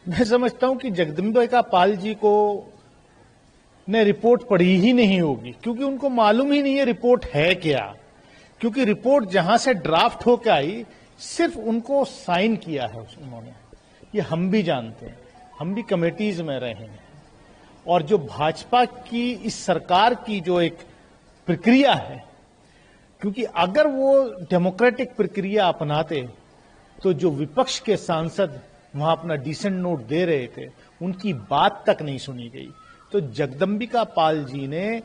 मैं समझता हूं कि जगदम्बिका पाल जी को ने रिपोर्ट पढ़ी ही नहीं होगी, क्योंकि उनको मालूम ही नहीं है रिपोर्ट है क्या। क्योंकि रिपोर्ट जहां से ड्राफ्ट होकर आई, सिर्फ उनको साइन किया है उन्होंने। ये हम भी जानते हैं, हम भी कमेटीज में रहे हैं। और जो भाजपा की इस सरकार की जो एक प्रक्रिया है, क्योंकि अगर वो डेमोक्रेटिक प्रक्रिया अपनाते तो जो विपक्ष के सांसद वहां अपना डिसेंट नोट दे रहे थे, उनकी बात तक नहीं सुनी गई। तो जगदम्बिका पाल जी ने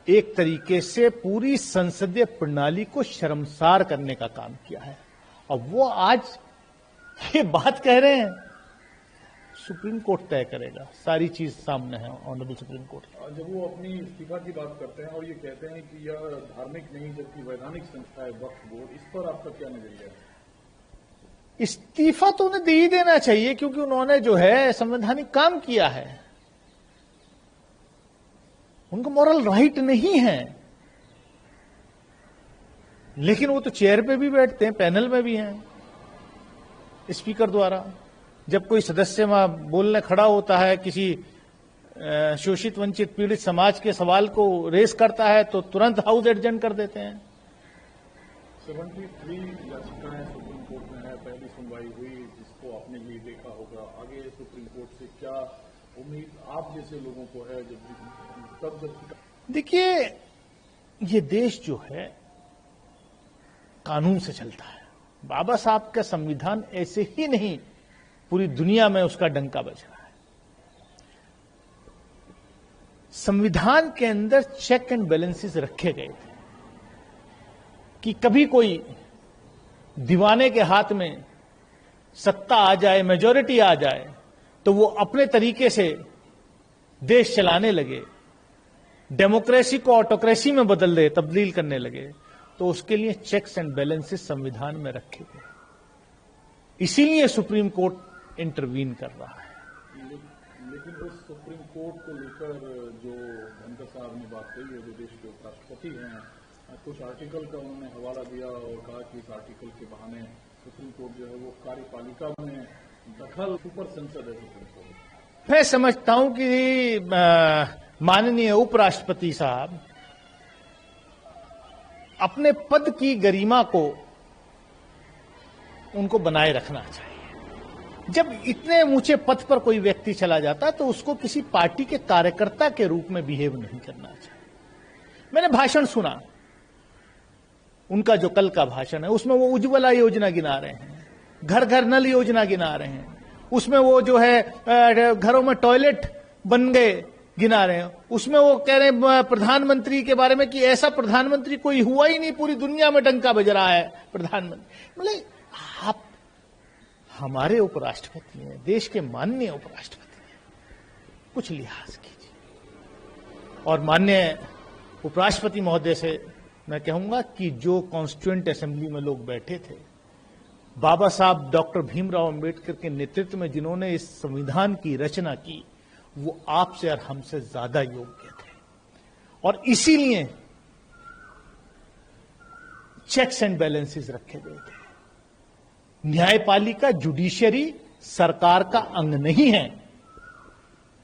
एक तरीके से पूरी संसदीय प्रणाली को शर्मसार करने का काम किया है। और वो आज ये बात कह रहे हैं, सुप्रीम कोर्ट तय करेगा, सारी चीज सामने है ऑनरेबल सुप्रीम कोर्ट। जब वो अपनी इस्तीफा की बात करते हैं और ये कहते हैं कि यह धार्मिक नहीं जबकि वैधानिक संस्था है वक्फ बोर्ड, इस पर आपका क्या नजरिया है? इस्तीफा तो उन्हें दे ही देना चाहिए, क्योंकि उन्होंने जो है संवैधानिक काम किया है। उनको मॉरल राइट नहीं है, लेकिन वो तो चेयर पे भी बैठते हैं, पैनल में भी हैं स्पीकर द्वारा। जब कोई सदस्य वहां बोलने खड़ा होता है, किसी शोषित वंचित पीड़ित समाज के सवाल को रेस करता है, तो तुरंत हाउस एडजर्न कर देते हैं। 73 याचिकाएं सुप्रीम कोर्ट में है, पहली सुनवाई हुई, जिसको आपने भी देखा होगा। आगे सुप्रीम कोर्ट से क्या उम्मीद आप जैसे लोगों को है? जब देखिए, ये देश जो है कानून से चलता है। बाबा साहब का संविधान ऐसे ही नहीं, पूरी दुनिया में उसका डंका बज रहा है। संविधान के अंदर चेक एंड बैलेंसेस रखे गए थे कि कभी कोई दीवाने के हाथ में सत्ता आ जाए, मेजॉरिटी आ जाए, तो वो अपने तरीके से देश चलाने लगे, डेमोक्रेसी को ऑटोक्रेसी में बदल दे, तब्दील करने लगे। तो उसके लिए चेक्स एंड बैलेंसेस संविधान में रखे गए, इसीलिए सुप्रीम कोर्ट इंटरवीन कर रहा है। लेकिन उस सुप्रीम कोर्ट को लेकर जो धनखड़ साहब ने बात कही है, जो देश के उपराष्ट्रपति हैं, कुछ आर्टिकल का उन्होंने हवाला दिया और कहा कि इस आर्टिकल के बहाने सुप्रीम कोर्ट जो है वो कार्यपालिका में दखल, सुपर संसद है सुप्रीम कोर्ट। मैं समझता हूं कि माननीय उपराष्ट्रपति साहब अपने पद की गरिमा को उनको बनाए रखना चाहिए। जब इतने ऊंचे पद पर कोई व्यक्ति चला जाता है, तो उसको किसी पार्टी के कार्यकर्ता के रूप में बिहेव नहीं करना चाहिए। मैंने भाषण सुना, उनका जो कल का भाषण है, उसमें वो उज्ज्वला योजना गिना रहे हैं, घर घर नल योजना गिना रहे हैं, उसमें वो जो है घरों में टॉयलेट बन गए गिना रहे हैं, उसमें वो कह रहे हैं प्रधानमंत्री के बारे में कि ऐसा प्रधानमंत्री कोई हुआ ही नहीं, पूरी दुनिया में डंका बज रहा है प्रधानमंत्री। मतलब आप हमारे उपराष्ट्रपति हैं, देश के माननीय उपराष्ट्रपति हैं, कुछ लिहाज कीजिए। और माननीय उपराष्ट्रपति महोदय से मैं कहूंगा कि जो कॉन्स्टिट्यूएंट असेंबली में लोग बैठे थे, बाबा साहब डॉक्टर भीमराव अंबेडकर के नेतृत्व में जिन्होंने इस संविधान की रचना की, वो आपसे और हमसे ज्यादा योग्य थे। और इसीलिए चेक्स एंड बैलेंसेस रखे गए थे। न्यायपालिका, जुडिशियरी सरकार का अंग नहीं है।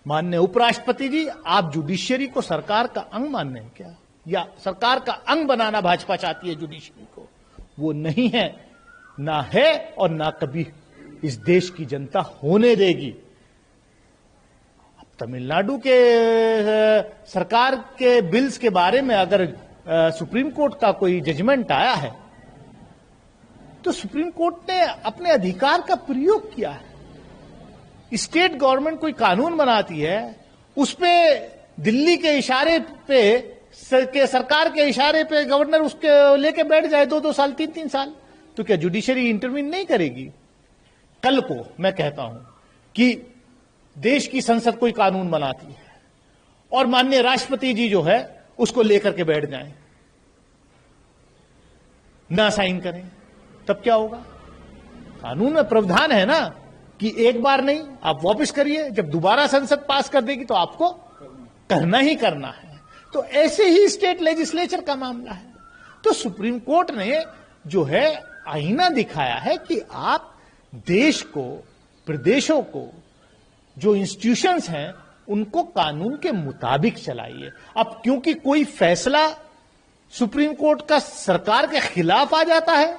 माननीय उपराष्ट्रपति जी, आप जुडिशियरी को सरकार का अंग मान रहे हैं क्या? या सरकार का अंग बनाना भाजपा चाहती है जुडिशियरी को? वो नहीं है, ना है और ना कभी इस देश की जनता होने देगी। तमिलनाडु के सरकार के बिल्स के बारे में अगर सुप्रीम कोर्ट का कोई जजमेंट आया है, तो सुप्रीम कोर्ट ने अपने अधिकार का प्रयोग किया है। स्टेट गवर्नमेंट कोई कानून बनाती है, उस पे दिल्ली के इशारे पे, सरकार के इशारे पे गवर्नर उसके लेके बैठ जाए 2-2 साल, 3-3 साल, तो क्या जुडिशरी इंटरवीन नहीं करेगी? कल को मैं कहता हूं कि देश की संसद कोई कानून बनाती है और माननीय राष्ट्रपति जी जो है उसको लेकर के बैठ जाएं, ना साइन करें, तब क्या होगा? कानून में प्रावधान है ना कि एक बार नहीं, आप वापस करिए, जब दोबारा संसद पास कर देगी तो आपको करना ही करना है। तो ऐसे ही स्टेट लेजिस्लेचर का मामला है। तो सुप्रीम कोर्ट ने जो है आईना दिखाया है कि आप देश को प्रदेशों को, जो इंस्टीट्यूशंस हैं, उनको कानून के मुताबिक चलाइए। अब क्योंकि कोई फैसला सुप्रीम कोर्ट का सरकार के खिलाफ आ जाता है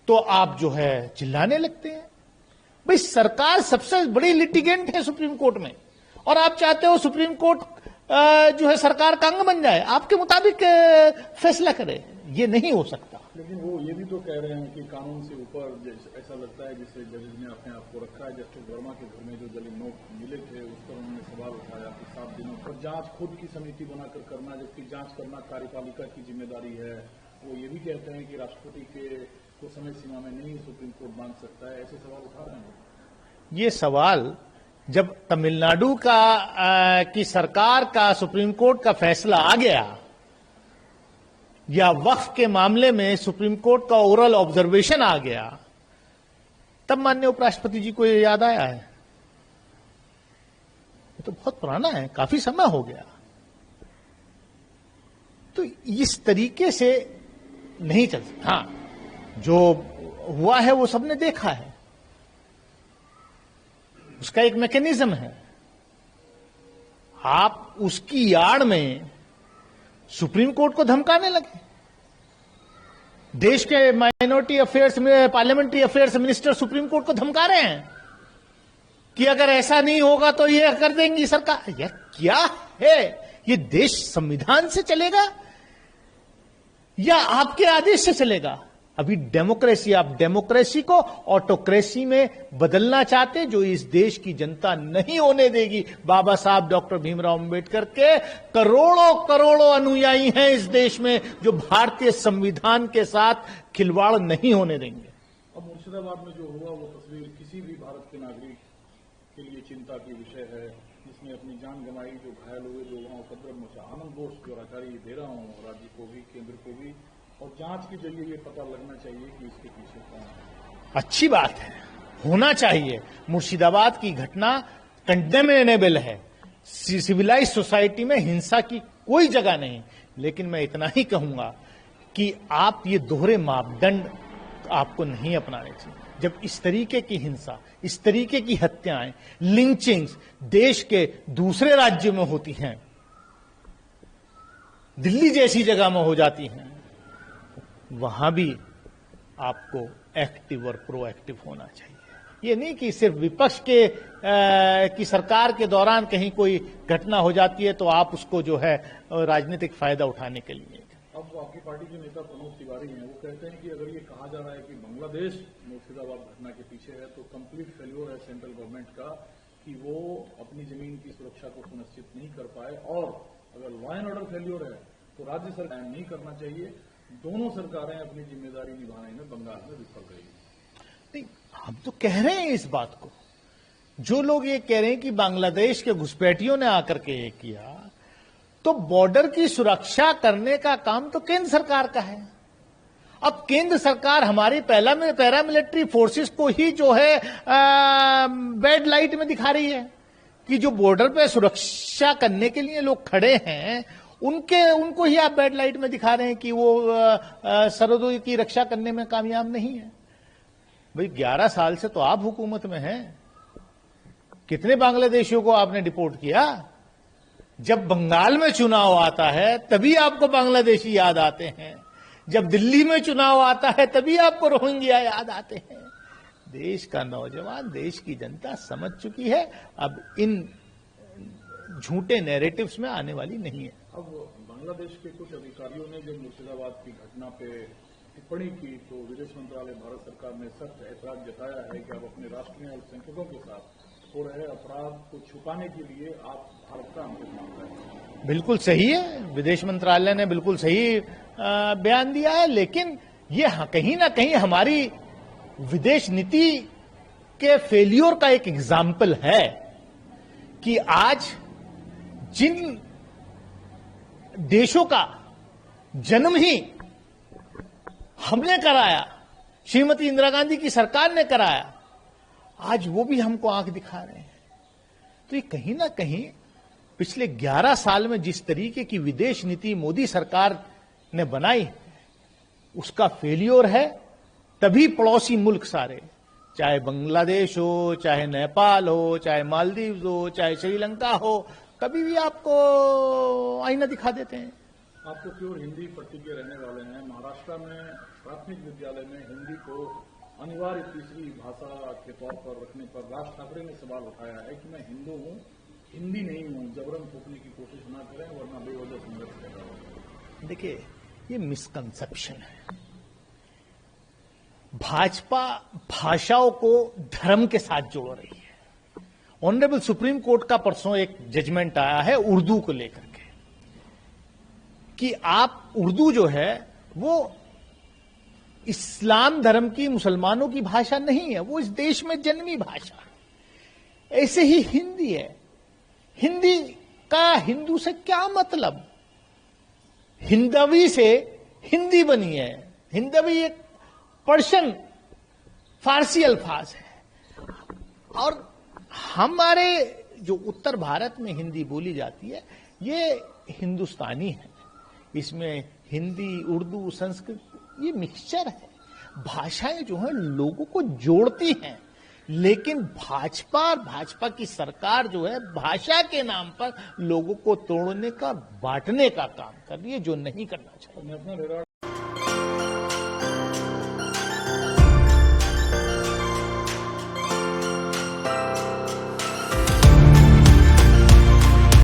तो आप जो है चिल्लाने लगते हैं। भाई, सरकार सबसे बड़ी लिटिगेंट है सुप्रीम कोर्ट में, और आप चाहते हो सुप्रीम कोर्ट जो है सरकार का अंग बन जाए, आपके मुताबिक फैसला करे। ये नहीं हो सकता। लेकिन वो ये भी तो कह रहे हैं कि कानून से ऊपर ऐसा लगता है जिससे जज ने अपने आप को रखा है। जस्टिस वर्मा के घर में जो जली नोट मिले थे उस पर उन्होंने सवाल उठाया कि 7 दिनों पर जांच खुद की समिति बनाकर करना, जबकि जांच करना कार्यपालिका की जिम्मेदारी है। वो ये भी कहते हैं कि राष्ट्रपति के को समय सीमा में नहीं सुप्रीम कोर्ट बांध सकता है। ऐसे सवाल उठा रहे हैं। ये सवाल जब तमिलनाडु की सरकार का सुप्रीम कोर्ट का फैसला आ गया, या वक्फ के मामले में सुप्रीम कोर्ट का ओरल ऑब्जर्वेशन आ गया, तब माननीय उपराष्ट्रपति जी को ये याद आया है। ये तो बहुत पुराना है, काफी समय हो गया। तो इस तरीके से नहीं चल सकता। हाँ, जो हुआ है वो सबने देखा है, उसका एक मैकेनिज्म है। आप उसकी आड़ में सुप्रीम कोर्ट को धमकाने लगे। देश के माइनॉरिटी अफेयर्स में, parliamentary affairs minister supreme court को धमका रहे हैं कि अगर ऐसा नहीं होगा तो ये कर देंगी सरकार। यह क्या है? ये देश संविधान से चलेगा या आपके आदेश से चलेगा? अभी डेमोक्रेसी, आप डेमोक्रेसी को ऑटोक्रेसी में बदलना चाहते, जो इस देश की जनता नहीं होने देगी। बाबा साहब डॉक्टर भीमराव अंबेडकर के करोड़ों करोड़ों अनुयायी हैं इस देश में, जो भारतीय संविधान के साथ खिलवाड़ नहीं होने देंगे। अब मुर्शिदाबाद में जो हुआ वो तस्वीर किसी भी भारत के नागरिक के लिए चिंता की विषय है, जिसने अपनी जान गंवाई, जो घायल हुए, जो वहां उपद्रव मचा। आनंद बोस जो आचार्य दे रहा हूं, राज्य को भी, केंद्र को भी, और जांच के जरिए ये पता लगना चाहिए कि इसके पीछे कौन है। अच्छी बात है, होना चाहिए। मुर्शिदाबाद की घटना कंडेमेनेबल है। सिविलाइज सोसाइटी में हिंसा की कोई जगह नहीं। लेकिन मैं इतना ही कहूंगा कि आप ये दोहरे मापदंड आपको नहीं अपनाने चाहिए। जब इस तरीके की हिंसा, इस तरीके की हत्याएं, लिंचिंग्स देश के दूसरे राज्यों में होती हैं, दिल्ली जैसी जगह में हो जाती हैं, वहां भी आपको एक्टिव और प्रोएक्टिव होना चाहिए। ये नहीं कि सिर्फ विपक्ष की सरकार के दौरान कहीं कोई घटना हो जाती है तो आप उसको जो है राजनीतिक फायदा उठाने के लिए। अब आपकी पार्टी के नेता प्रमोद तिवारी हैं, वो कहते हैं कि अगर ये कहा जा रहा है कि बांग्लादेश मुर्शिदाबाद घटना के पीछे है, तो कंप्लीट फेल्योर है सेंट्रल गवर्नमेंट का कि वो अपनी जमीन की सुरक्षा को सुनिश्चित नहीं कर पाए। और अगर लॉ एंड ऑर्डर फेल्योर है तो राज्य सरकार नहीं करना चाहिए। दोनों सरकारें अपनी जिम्मेदारी निभाने में बंगाल में विफल रही। नहीं, हम तो कह रहे हैं इस बात को। जो लोग ये कह रहे हैं कि बांग्लादेश के घुसपैठियों ने आकर के ये किया, तो बॉर्डर की सुरक्षा करने का काम तो केंद्र सरकार का है। अब केंद्र सरकार हमारी पैरामिलिट्री फोर्सेस को ही जो है बैड लाइट में दिखा रही है कि जो बॉर्डर पे सुरक्षा करने के लिए लोग खड़े हैं, उनको ही आप बैड लाइट में दिखा रहे हैं कि वो सरहदों की रक्षा करने में कामयाब नहीं है। भाई, 11 साल से तो आप हुकूमत में हैं। कितने बांग्लादेशियों को आपने डिपोर्ट किया? जब बंगाल में चुनाव आता है तभी आपको बांग्लादेशी याद आते हैं, जब दिल्ली में चुनाव आता है तभी आपको रोहिंग्या याद आते हैं। देश का नौजवान, देश की जनता समझ चुकी है, अब इन झूठे नैरेटिव्स में आने वाली नहीं है। अब बांग्लादेश के कुछ अधिकारियों ने जब मुर्शिदाबाद की घटना पे टिप्पणी की तो विदेश मंत्रालय भारत सरकार ने सख्त ऐतराज जताया है कि अब अपने राष्ट्र में अल्पसंख्यकों के साथ हो रहे अपराध को छुपाने के लिए आप भारत का आंतरिक मामला है। बिल्कुल सही है, विदेश मंत्रालय ने बिल्कुल सही बयान दिया है। लेकिन ये कहीं ना कहीं हमारी विदेश नीति के फेलियर का एक एग्जाम्पल है कि आज जिन देशों का जन्म ही हमने कराया, श्रीमती इंदिरा गांधी की सरकार ने कराया, आज वो भी हमको आंख दिखा रहे हैं। तो ये कहीं ना कहीं पिछले 11 साल में जिस तरीके की विदेश नीति मोदी सरकार ने बनाई, उसका फेलियर है। तभी पड़ोसी मुल्क सारे, चाहे बांग्लादेश हो, चाहे नेपाल हो, चाहे मालदीव हो, चाहे श्रीलंका हो, कभी भी आपको आईना दिखा देते हैं। आप तो प्योर हिंदी पट्टी के रहने वाले हैं। महाराष्ट्र में प्राथमिक विद्यालय में हिंदी को अनिवार्य तीसरी भाषा के तौर पर रखने पर राज ठाकरे ने सवाल उठाया है कि मैं हिंदू हूं, हिंदी नहीं हूं, जबरन थोपने की कोशिश ना करें वरना बेवजह संघर्ष कर रहा होगा। देखिए, ये मिसकंसेप्शन है। भाजपा भाषाओं को धर्म के साथ जोड़ रही है। ऑनरेबल सुप्रीम कोर्ट का परसों एक जजमेंट आया है उर्दू को लेकर के कि आप उर्दू जो है वो इस्लाम धर्म की, मुसलमानों की भाषा नहीं है, वो इस देश में जन्मी भाषा है। ऐसे ही हिंदी है। हिंदी का हिंदू से क्या मतलब? हिंदवी से हिंदी बनी है। हिंदवी एक पर्शियन फारसी अल्फाज है। और हमारे जो उत्तर भारत में हिंदी बोली जाती है ये हिंदुस्तानी है। इसमें हिंदी, उर्दू, संस्कृत ये मिक्सचर है। भाषाएं जो हैं लोगों को जोड़ती हैं, लेकिन भाजपा और भाजपा की सरकार जो है भाषा के नाम पर लोगों को तोड़ने का, बांटने का काम कर रही है, जो नहीं करना चाहिए। National Herald